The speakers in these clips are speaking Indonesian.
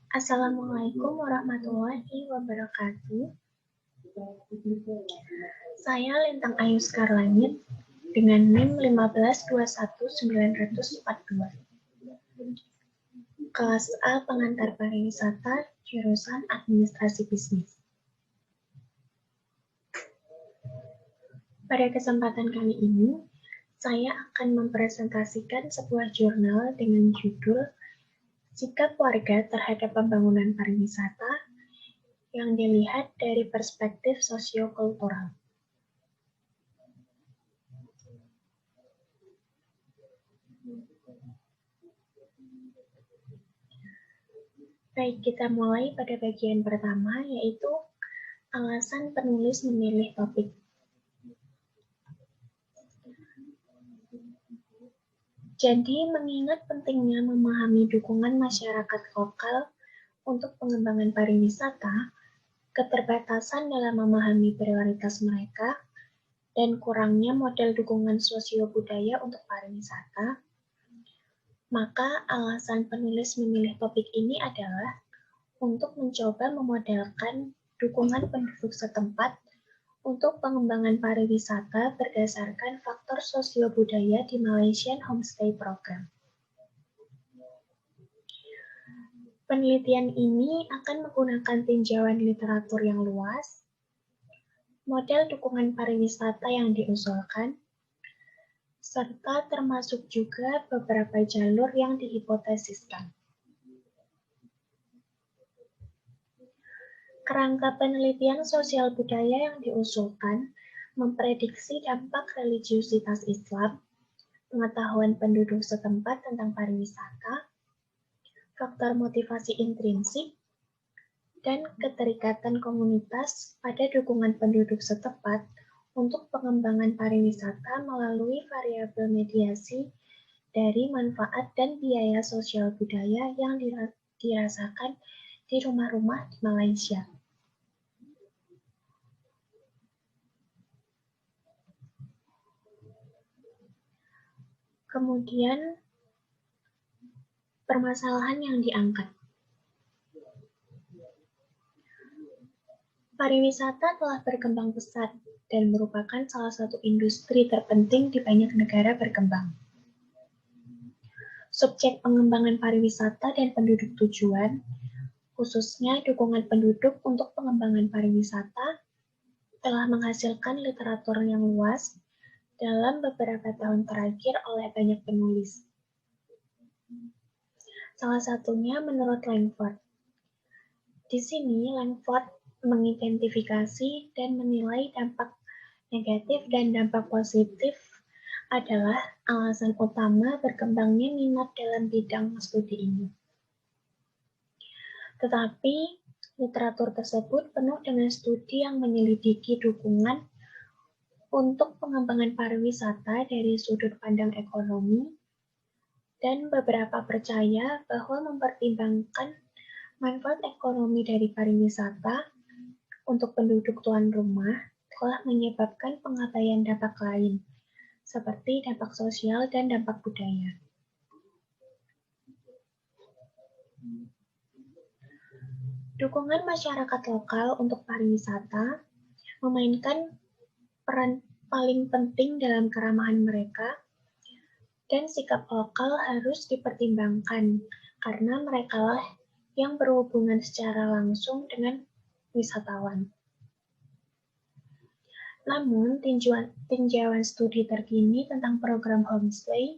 Assalamualaikum warahmatullahi wabarakatuh. Saya Lintang Ayu Skarlangit dengan NIM 1521942. Kelas A Pengantar Pariwisata, jurusan Administrasi Bisnis. Pada kesempatan kali ini, saya akan mempresentasikan sebuah jurnal dengan judul Sikap Warga Terhadap Pembangunan Pariwisata yang dilihat dari perspektif sosiokultural. Baik, kita mulai pada bagian pertama, yaitu alasan penulis memilih topik. Jadi, mengingat pentingnya memahami dukungan masyarakat lokal untuk pengembangan pariwisata, keterbatasan dalam memahami prioritas mereka, dan kurangnya model dukungan sosio-budaya untuk pariwisata, maka alasan penulis memilih topik ini adalah untuk mencoba memodelkan dukungan penduduk setempat untuk pengembangan pariwisata berdasarkan faktor sosio-budaya di Malaysian Homestay Program. Penelitian ini akan menggunakan tinjauan literatur yang luas, model dukungan pariwisata yang diusulkan, serta termasuk juga beberapa jalur yang dihipotesiskan. Kerangka penelitian sosial budaya yang diusulkan memprediksi dampak religiusitas Islam, pengetahuan penduduk setempat tentang pariwisata, faktor motivasi intrinsik, dan keterikatan komunitas pada dukungan penduduk setempat untuk pengembangan pariwisata melalui variabel mediasi dari manfaat dan biaya sosial budaya yang dirasakan di rumah-rumah di Malaysia. Kemudian, permasalahan yang diangkat. Pariwisata telah berkembang pesat dan merupakan salah satu industri terpenting di banyak negara berkembang. Subjek pengembangan pariwisata dan penduduk tujuan, khususnya dukungan penduduk untuk pengembangan pariwisata, telah menghasilkan literatur yang luas dalam beberapa tahun terakhir oleh banyak penulis. Salah satunya menurut Langford. Di sini Langford mengidentifikasi dan menilai dampak negatif dan dampak positif adalah alasan utama berkembangnya minat dalam bidang studi ini. Tetapi literatur tersebut penuh dengan studi yang menyelidiki dukungan untuk pengembangan pariwisata dari sudut pandang ekonomi, dan beberapa percaya bahwa mempertimbangkan manfaat ekonomi dari pariwisata untuk penduduk tuan rumah telah menyebabkan pengabaian dampak lain, seperti dampak sosial dan dampak budaya. Dukungan masyarakat lokal untuk pariwisata memainkan peran paling penting dalam keramahan mereka, dan sikap lokal harus dipertimbangkan karena merekalah yang berhubungan secara langsung dengan wisatawan. Namun, tinjauan studi terkini tentang program homestay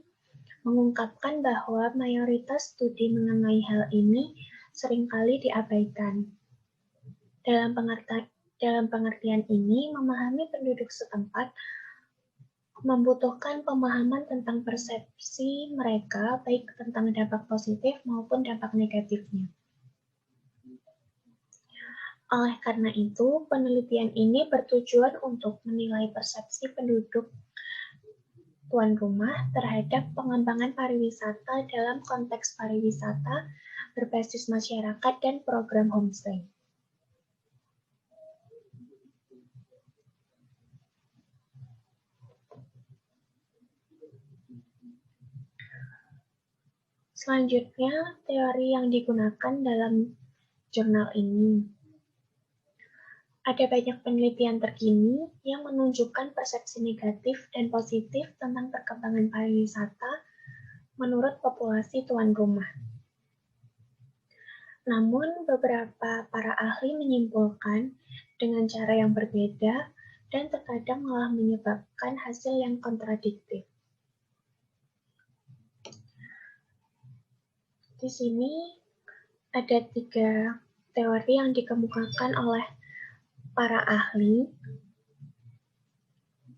mengungkapkan bahwa mayoritas studi mengenai hal ini seringkali diabaikan. Dalam pengertian ini, memahami penduduk setempat membutuhkan pemahaman tentang persepsi mereka, baik tentang dampak positif maupun dampak negatifnya. Oleh karena itu, penelitian ini bertujuan untuk menilai persepsi penduduk tuan rumah terhadap pengembangan pariwisata dalam konteks pariwisata berbasis masyarakat dan program homestay. Selanjutnya, teori yang digunakan dalam jurnal ini. Ada banyak penelitian terkini yang menunjukkan persepsi negatif dan positif tentang perkembangan pariwisata menurut populasi tuan rumah. Namun, beberapa para ahli menyimpulkan dengan cara yang berbeda dan terkadang malah menyebabkan hasil yang kontradiktif. Di sini ada 3 teori yang dikemukakan oleh para ahli.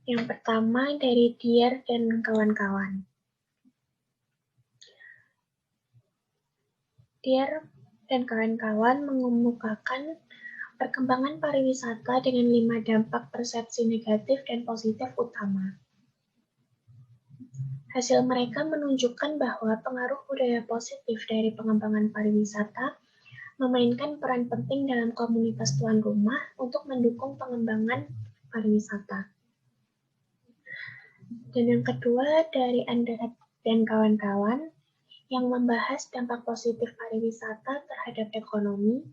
Yang pertama dari Dier dan kawan-kawan. Dier dan kawan-kawan mengemukakan perkembangan pariwisata dengan 5 dampak persepsi negatif dan positif utama. Hasil mereka menunjukkan bahwa pengaruh budaya positif dari pengembangan pariwisata memainkan peran penting dalam komunitas tuan rumah untuk mendukung pengembangan pariwisata. Dan yang kedua dari Andreat dan kawan-kawan yang membahas dampak positif pariwisata terhadap ekonomi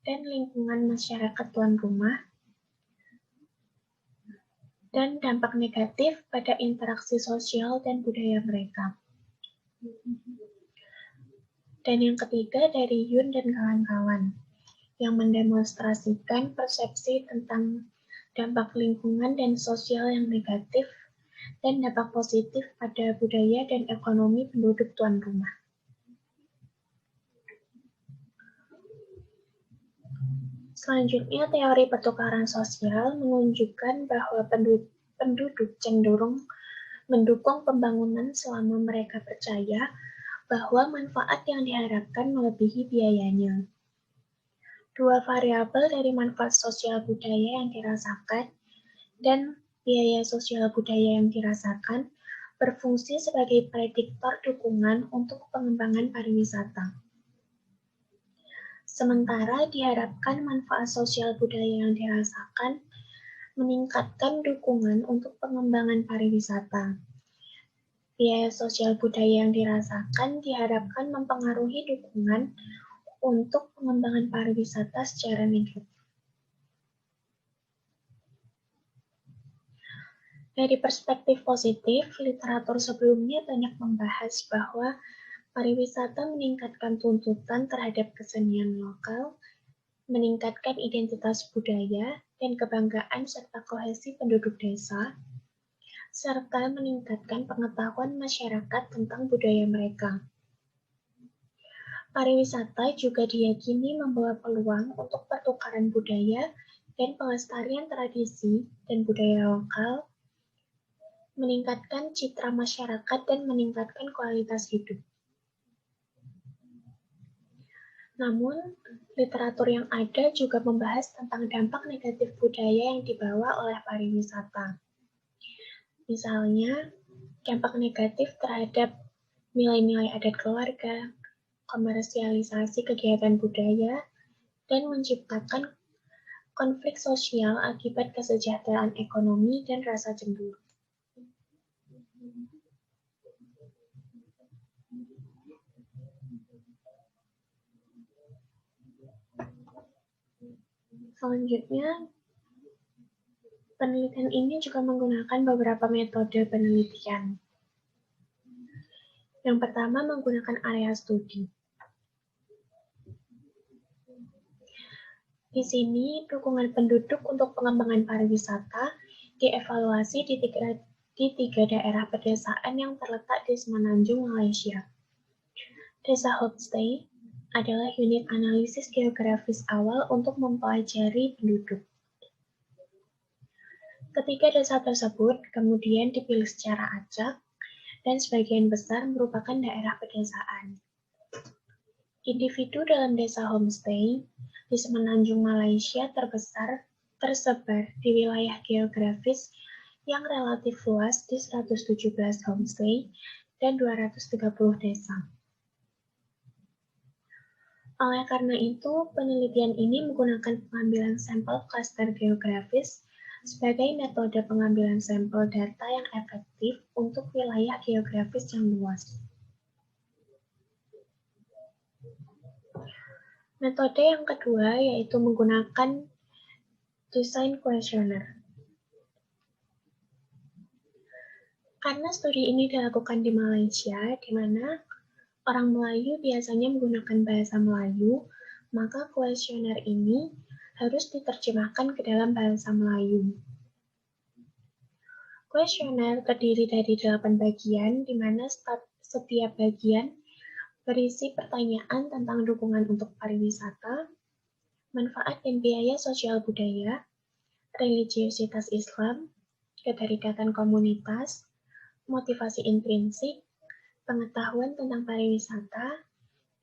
dan lingkungan masyarakat tuan rumah, dan dampak negatif pada interaksi sosial dan budaya mereka. Dan yang ketiga dari Yun dan kawan-kawan, yang mendemonstrasikan persepsi tentang dampak lingkungan dan sosial yang negatif dan dampak positif pada budaya dan ekonomi penduduk tuan rumah. Selanjutnya, teori pertukaran sosial menunjukkan bahwa penduduk cenderung mendukung pembangunan selama mereka percaya bahwa manfaat yang diharapkan melebihi biayanya. 2 variabel dari manfaat sosial budaya yang dirasakan dan biaya sosial budaya yang dirasakan berfungsi sebagai prediktor dukungan untuk pengembangan pariwisata. Sementara diharapkan manfaat sosial budaya yang dirasakan meningkatkan dukungan untuk pengembangan pariwisata. Biaya sosial budaya yang dirasakan diharapkan mempengaruhi dukungan untuk pengembangan pariwisata secara negatif. Dari perspektif positif, literatur sebelumnya banyak membahas bahwa pariwisata meningkatkan tuntutan terhadap kesenian lokal, meningkatkan identitas budaya dan kebanggaan serta kohesi penduduk desa, serta meningkatkan pengetahuan masyarakat tentang budaya mereka. Pariwisata juga diyakini membawa peluang untuk pertukaran budaya dan pelestarian tradisi dan budaya lokal, meningkatkan citra masyarakat dan meningkatkan kualitas hidup. Namun, literatur yang ada juga membahas tentang dampak negatif budaya yang dibawa oleh pariwisata. Misalnya, dampak negatif terhadap nilai-nilai adat keluarga, komersialisasi kegiatan budaya, dan menciptakan konflik sosial akibat kesejahteraan ekonomi dan rasa cemburu. Selanjutnya, penelitian ini juga menggunakan beberapa metode penelitian. Yang pertama, menggunakan area studi. Di sini, dukungan penduduk untuk pengembangan pariwisata dievaluasi di tiga daerah pedesaan yang terletak di Semenanjung, Malaysia. Desa Homestay adalah unit analisis geografis awal untuk mempelajari penduduk. Ketiga desa tersebut kemudian dipilih secara acak dan sebagian besar merupakan daerah pedesaan. Individu dalam desa homestay di Semenanjung Malaysia tersebar di wilayah geografis yang relatif luas di 117 homestay dan 230 desa. Oleh karena itu, penelitian ini menggunakan pengambilan sampel klaster geografis sebagai metode pengambilan sampel data yang efektif untuk wilayah geografis yang luas. Metode yang kedua yaitu menggunakan desain kuesioner. Karena studi ini dilakukan di Malaysia, di mana orang Melayu biasanya menggunakan bahasa Melayu, maka kuesioner ini harus diterjemahkan ke dalam bahasa Melayu. Kuesioner terdiri dari 8 bagian, di mana setiap bagian berisi pertanyaan tentang dukungan untuk pariwisata, manfaat dan biaya sosial budaya, religiositas Islam, keterikatan komunitas, motivasi intrinsik, pengetahuan tentang pariwisata,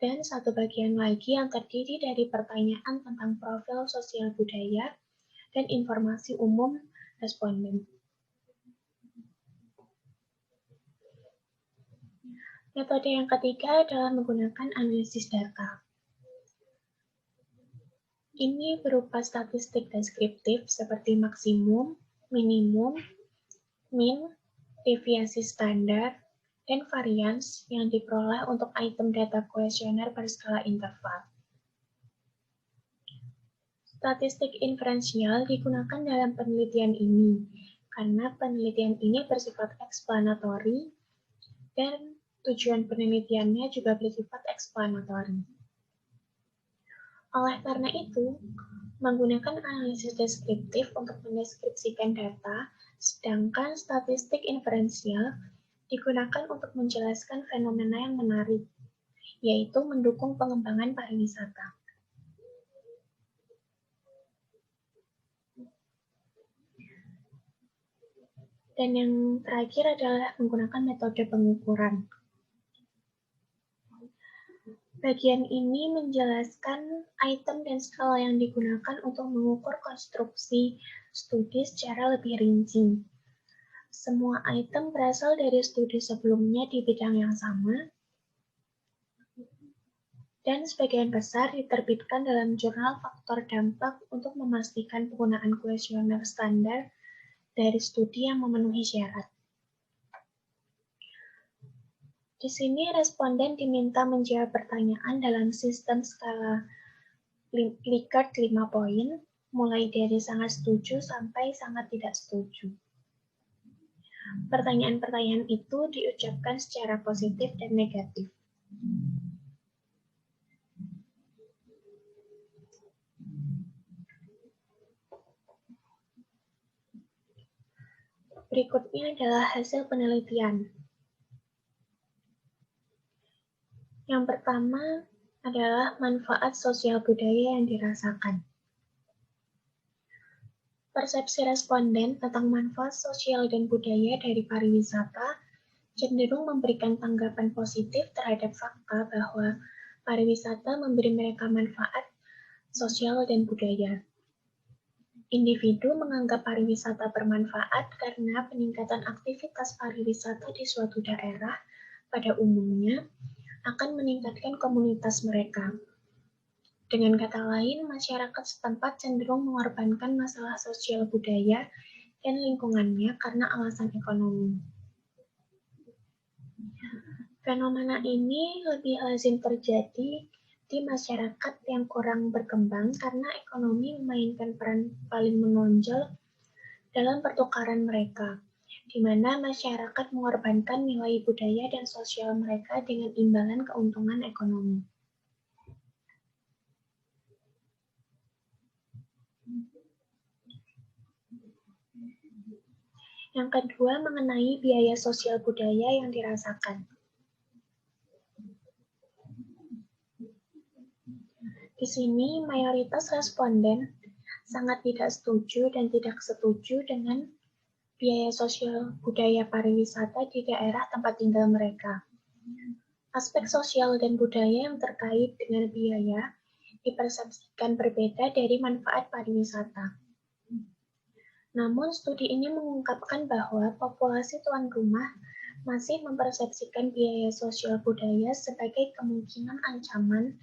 dan satu bagian lagi yang terdiri dari pertanyaan tentang profil sosial budaya dan informasi umum responden. Metode yang ketiga adalah menggunakan analisis data. Ini berupa statistik deskriptif seperti maksimum, minimum, min, deviasi standar, dan varians yang diperoleh untuk item data kuesioner berskala interval. Statistik inferensial digunakan dalam penelitian ini, karena penelitian ini bersifat eksplanatori dan tujuan penelitiannya juga bersifat eksplanatori. Oleh karena itu, menggunakan analisis deskriptif untuk mendeskripsikan data, sedangkan statistik inferensial digunakan untuk menjelaskan fenomena yang menarik, yaitu mendukung pengembangan pariwisata. Dan yang terakhir adalah menggunakan metode pengukuran. Bagian ini menjelaskan item dan skala yang digunakan untuk mengukur konstruksi studi secara lebih rinci. Semua item berasal dari studi sebelumnya di bidang yang sama, dan sebagian besar diterbitkan dalam jurnal faktor dampak untuk memastikan penggunaan kuesioner standar dari studi yang memenuhi syarat. Di sini responden diminta menjawab pertanyaan dalam sistem skala Likert 5 poin, mulai dari sangat setuju sampai sangat tidak setuju. Pertanyaan-pertanyaan itu diucapkan secara positif dan negatif. Berikutnya adalah hasil penelitian. Yang pertama adalah manfaat sosial budaya yang dirasakan. Persepsi responden tentang manfaat sosial dan budaya dari pariwisata cenderung memberikan tanggapan positif terhadap fakta bahwa pariwisata memberi mereka manfaat sosial dan budaya. Individu menganggap pariwisata bermanfaat karena peningkatan aktivitas pariwisata di suatu daerah pada umumnya akan meningkatkan komunitas mereka. Dengan kata lain, masyarakat setempat cenderung mengorbankan masalah sosial budaya dan lingkungannya karena alasan ekonomi. Fenomena ini lebih lazim terjadi di masyarakat yang kurang berkembang karena ekonomi memainkan peran paling menonjol dalam pertukaran mereka, di mana masyarakat mengorbankan nilai budaya dan sosial mereka dengan imbalan keuntungan ekonomi. Yang kedua, mengenai biaya sosial budaya yang dirasakan. Di sini, mayoritas responden sangat tidak setuju dan tidak setuju dengan biaya sosial budaya pariwisata di daerah tempat tinggal mereka. Aspek sosial dan budaya yang terkait dengan biaya dipersepsikan berbeda dari manfaat pariwisata. Namun, studi ini mengungkapkan bahwa populasi tuan rumah masih mempersepsikan biaya sosial budaya sebagai kemungkinan ancaman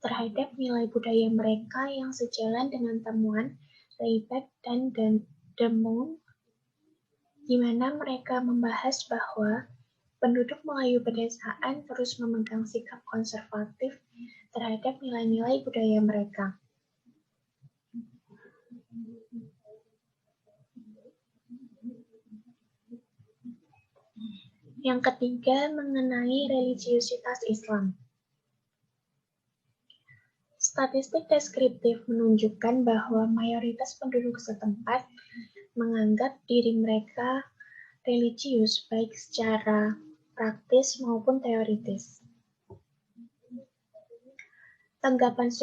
terhadap nilai budaya mereka yang sejalan dengan temuan Rayback dan Demong, di mana mereka membahas bahwa penduduk Melayu pedesaan terus memegang sikap konservatif terhadap nilai-nilai budaya mereka. Yang ketiga, mengenai religiusitas Islam. Statistik deskriptif menunjukkan bahwa mayoritas penduduk setempat menganggap diri mereka religius baik secara praktis maupun teoritis. Tanggapan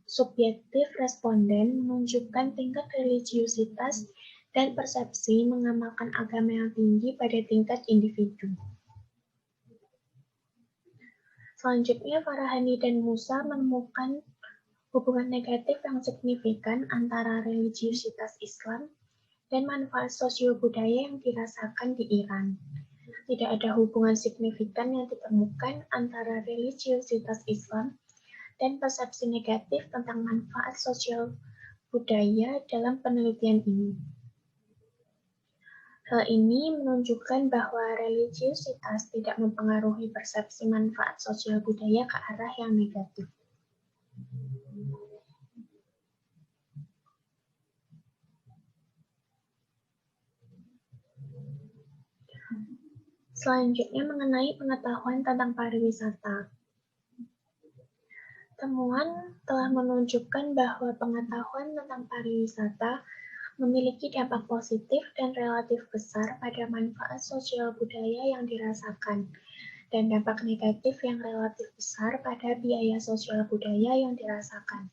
subjektif responden menunjukkan tingkat religiusitas dan persepsi mengamalkan agama yang tinggi pada tingkat individu. Selanjutnya, Farahani dan Musa menemukan hubungan negatif yang signifikan antara religiusitas Islam dan manfaat sosio-budaya yang dirasakan di Iran. Tidak ada hubungan signifikan yang ditemukan antara religiusitas Islam dan persepsi negatif tentang manfaat sosial budaya dalam penelitian ini. Hal ini menunjukkan bahwa religiusitas tidak mempengaruhi persepsi manfaat sosial budaya ke arah yang negatif. Selanjutnya mengenai pengetahuan tentang pariwisata. Temuan telah menunjukkan bahwa pengetahuan tentang pariwisata memiliki dampak positif dan relatif besar pada manfaat sosial budaya yang dirasakan, dan dampak negatif yang relatif besar pada biaya sosial budaya yang dirasakan.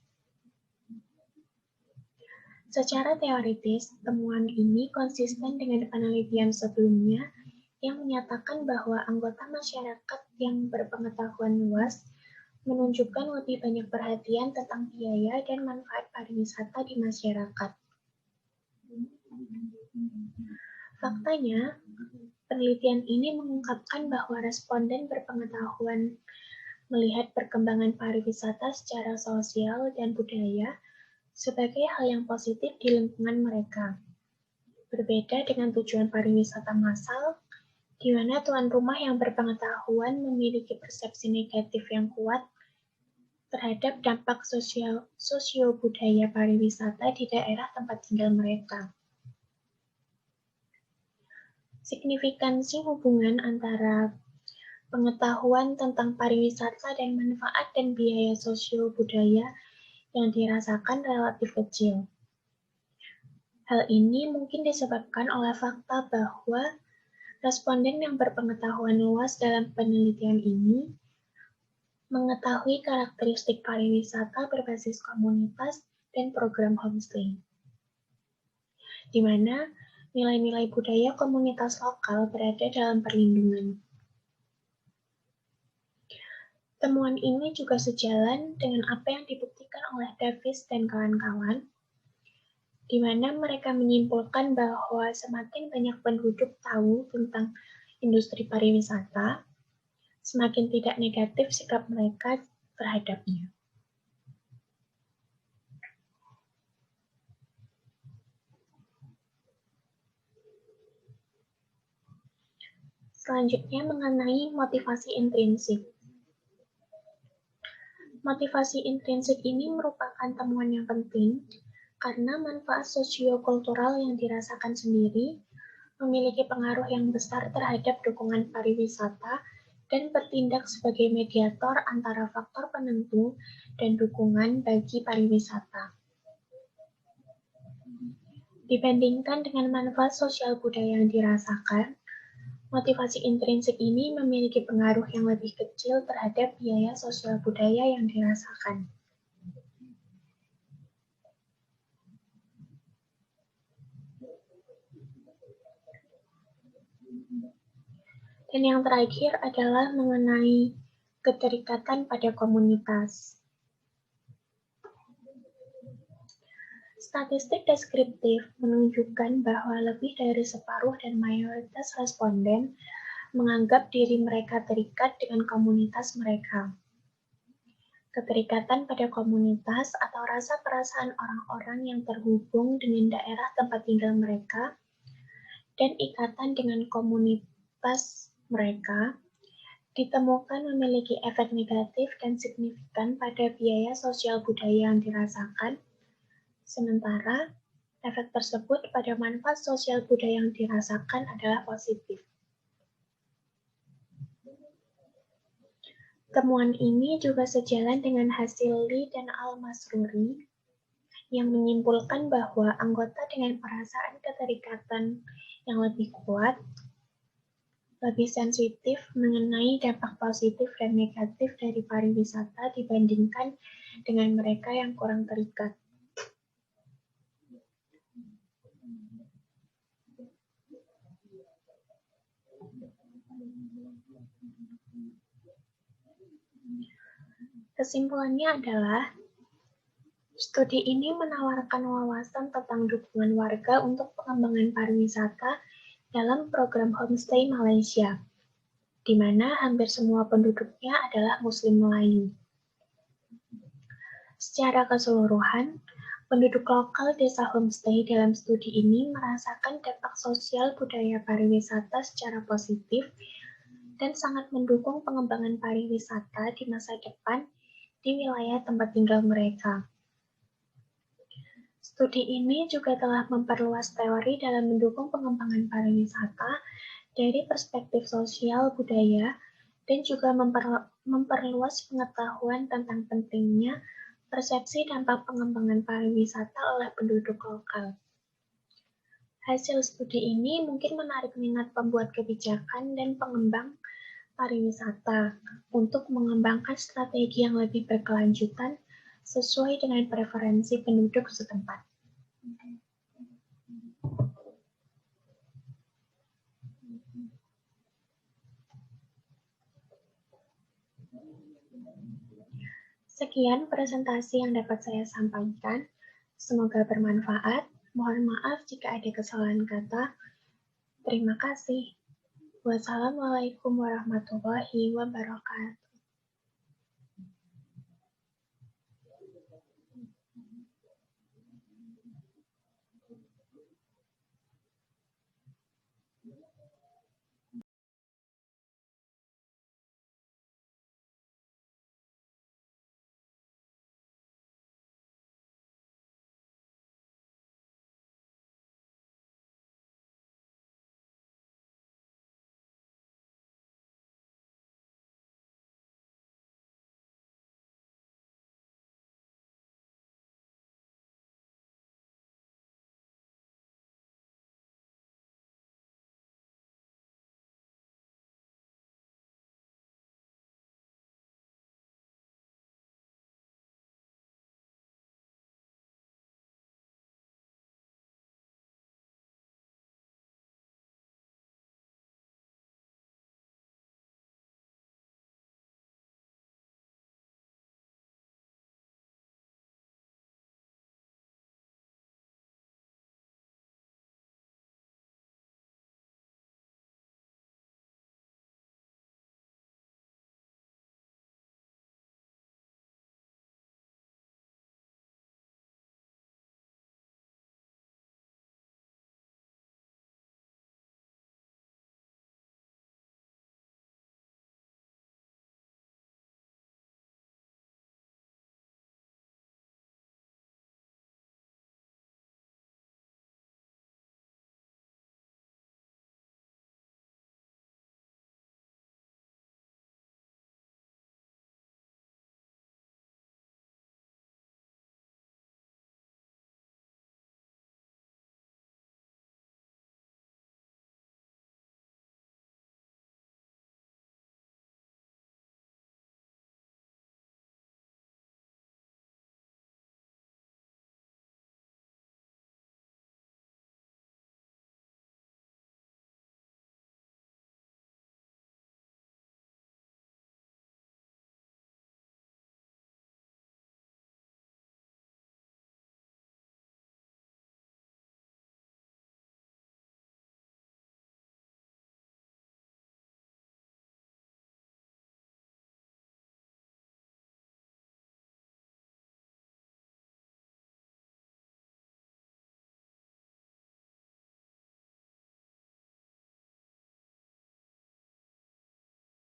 Secara teoritis, temuan ini konsisten dengan penelitian sebelumnya yang menyatakan bahwa anggota masyarakat yang berpengetahuan luas menunjukkan lebih banyak perhatian tentang biaya dan manfaat pariwisata di masyarakat. Faktanya, penelitian ini mengungkapkan bahwa responden berpengetahuan melihat perkembangan pariwisata secara sosial dan budaya sebagai hal yang positif di lingkungan mereka. Berbeda dengan tujuan pariwisata massal, di mana tuan rumah yang berpengetahuan memiliki persepsi negatif yang kuat terhadap dampak sosio-budaya pariwisata di daerah tempat tinggal mereka. Signifikansi hubungan antara pengetahuan tentang pariwisata dan manfaat dan biaya sosio-budaya yang dirasakan relatif kecil. Hal ini mungkin disebabkan oleh fakta bahwa responden yang berpengetahuan luas dalam penelitian ini mengetahui karakteristik pariwisata berbasis komunitas dan program homestay, di mana nilai-nilai budaya komunitas lokal berada dalam perlindungan. Temuan ini juga sejalan dengan apa yang dibuktikan oleh Davis dan kawan-kawan, di mana mereka menyimpulkan bahwa semakin banyak penduduk tahu tentang industri pariwisata, semakin tidak negatif sikap mereka terhadapnya. Selanjutnya mengenai motivasi intrinsik. Motivasi intrinsik ini merupakan temuan yang penting karena manfaat sosiokultural yang dirasakan sendiri memiliki pengaruh yang besar terhadap dukungan pariwisata dan bertindak sebagai mediator antara faktor penentu dan dukungan bagi pariwisata. Dibandingkan dengan manfaat sosial budaya yang dirasakan, motivasi intrinsik ini memiliki pengaruh yang lebih kecil terhadap biaya sosial budaya yang dirasakan. Dan yang terakhir adalah mengenai keterikatan pada komunitas. Statistik deskriptif menunjukkan bahwa lebih dari separuh dan mayoritas responden menganggap diri mereka terikat dengan komunitas mereka. Keterikatan pada komunitas atau rasa perasaan orang-orang yang terhubung dengan daerah tempat tinggal mereka dan ikatan dengan komunitas mereka ditemukan memiliki efek negatif dan signifikan pada biaya sosial budaya yang dirasakan, sementara efek tersebut pada manfaat sosial budaya yang dirasakan adalah positif. Temuan ini juga sejalan dengan hasil Lee dan Al-Masruri yang menyimpulkan bahwa anggota dengan perasaan keterikatan yang lebih kuat lebih sensitif mengenai dampak positif dan negatif dari pariwisata dibandingkan dengan mereka yang kurang terikat. Kesimpulannya adalah, studi ini menawarkan wawasan tentang dukungan warga untuk pengembangan pariwisata dalam program homestay Malaysia, di mana hampir semua penduduknya adalah Muslim Melayu. Secara keseluruhan, penduduk lokal desa homestay dalam studi ini merasakan dampak sosial budaya pariwisata secara positif dan sangat mendukung pengembangan pariwisata di masa depan di wilayah tempat tinggal mereka. Studi ini juga telah memperluas teori dalam mendukung pengembangan pariwisata dari perspektif sosial budaya dan juga memperluas pengetahuan tentang pentingnya persepsi dampak pengembangan pariwisata oleh penduduk lokal. Hasil studi ini mungkin menarik minat pembuat kebijakan dan pengembang pariwisata untuk mengembangkan strategi yang lebih berkelanjutan sesuai dengan preferensi penduduk setempat. Sekian presentasi yang dapat saya sampaikan. Semoga bermanfaat. Mohon maaf jika ada kesalahan kata. Terima kasih. Wassalamualaikum warahmatullahi wabarakatuh.